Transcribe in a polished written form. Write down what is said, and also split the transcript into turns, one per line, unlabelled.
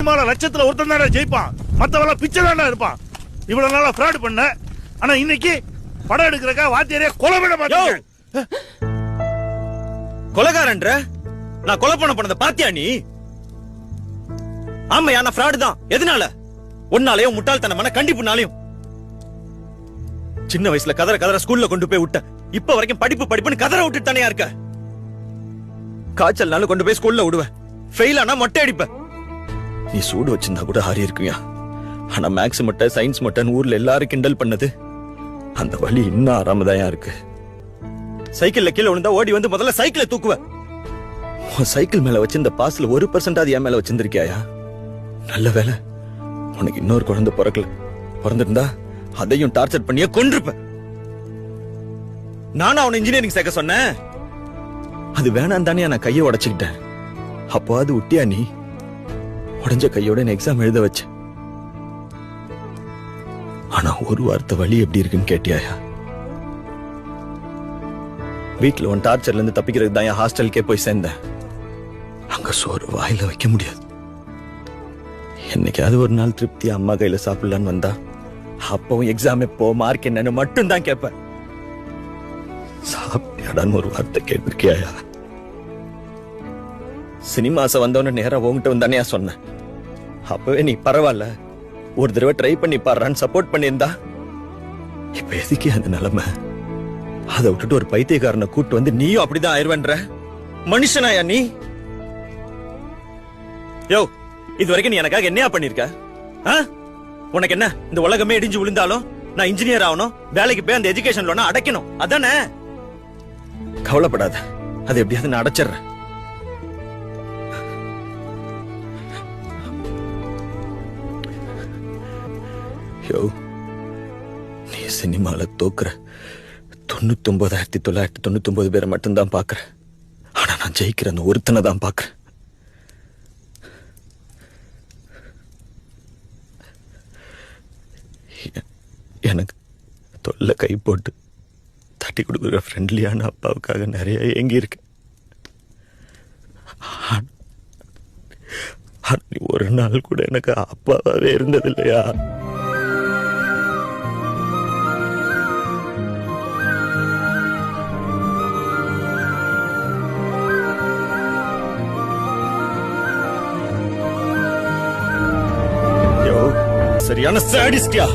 லட்சத்துல ஒருத்தன் தானே ஜெயிப்பான், மத்தவள பிச்சை தானே இருப்பான். இவ்வளவு நாளா ஃப்ராட் பண்ண, ஆனா இன்னைக்கு படம் எடுக்கிறக்கா வாத்தியாரே கொலை பண்ண மாட்டேன்.
கொலைகாரன்ற நான் கொலை பண்ணத பாத்தியா நீ? ஆமாயா, நான் ஃப்ராட் தான். எதனால? ஒன்னாலயும் முட்டாள்தனமான கண்டிப்புனாலையும். சின்ன வயசுல கதற ஸ்கூல்ல கொண்டு போய் விட்ட, இப்ப வரைக்கும் படிப்புன்னு கதற விட்டுட்டு தானே இருக்க. காய்ச்சல்னால கொண்டு போய் ஸ்கூல்ல விடுவேன், ஃபெயில் ஆனா மொட்டை அடிப்ப. நீ சூடு வச்சிருந்தா கூட ஆறி இருக்குயா. ஆனா மேக்ஸ் மொட்டை சயின்ஸ் மொட்டைன்னு ஊர்ல எல்லாரும் கிண்டல் பண்ணது, அந்த வலி இன்னும் ஆறாமதான் இருக்கு. சைக்கிள்ல கீழே விழுந்தா ஓடி வந்து முதல்ல சைக்கிளை தூக்குவ. சைக்கிள் மேல வச்சிருந்த பாஸ்ல 1% என் மேல வச்சிருந்திருக்கியா? நல்ல வேலை உனக்கு இன்னொரு குழந்தை பிறக்கல. பிறந்திருந்தா அதையும் டார்ச்சர் பண்ணிய கொன்றுப்ப. நானும் அவனை இன்ஜினியரிங் சேர்க்க சொன்னேன், அது வேணாம் தானே நான் கையை உடைச்சுக்கிட்டேன். அப்போ அது விட்டியா நீ? உடஞ்ச கையோட எக்ஸாம் எழுத வச்ச. ஆனா ஒரு வார்த்தை வலி எப்படி இருக்குன்னு கேட்டியாயா? வீட்டுல உன் டார்ச்சர்ல இருந்து தப்பிக்கிறதுக்கு தான் என் ஹாஸ்டலுக்கே போய் சேர்ந்தேன். அங்க சோறு வாயில வைக்க முடியாது. என்னைக்காவது ஒரு நாள் திருப்தியா அம்மா கையில சாப்பிடலான்னு வந்தா, அப்பவும் எக்ஸாம் எப்போ மார்க் என்னன்னு மட்டும் தான் கேட்பேன். சாப்பிட்டியாடான்னு ஒரு வார்த்தை கேட்டிருக்கியாயா? சினிமாச வந்தவன நேரா உங்ககிட்ட வந்தானே சொன்னேன். அப்பவே நீ பரவாயில்ல, ஒரு தடவை ட்ரை பண்ணி பாடுறான்னு சப்போர்ட் பண்ணியிருந்தா, இப்ப எதுக்கே அந்த நிலைமை? அதை விட்டுட்டு ஒரு பைத்தியக்காரனை கூட்டு வந்து நீயும் அப்படிதான் ஆயிடுவேன்ற மனுஷனாயா நீ? யோ, இது வரைக்கும் நீ எனக்காக என்னையா பண்ணிருக்க? உனக்கு என்ன, இந்த உலகமே இடிஞ்சு விழுந்தாலும் நான் இன்ஜினியர் ஆகணும், வேலைக்கு போய் அந்த எஜுகேஷன் லோனை அடைக்கணும், அதானே? கவலைப்படாத, அது எப்படியாவது நான் அடைச்சிடுறேன். யோ, நீ சினிமால தோக்குற 99,999 பேரை மட்டும்தான் பாக்குற. ஆனா நான் ஜெயிக்கிற அந்த ஒருத்தனை தான் பாக்குறேன். எனக்கு தொல்லை கை போட்டு தட்டி கொடுக்குற ஃப்ரெண்ட்லியான அப்பாவுக்காக நிறைய ஏங்கி இருக்கு. நீ ஒரு நாள் கூட எனக்கு அப்பாவே இருந்தது இல்லையா? சரியான சாடிஸ்டியா.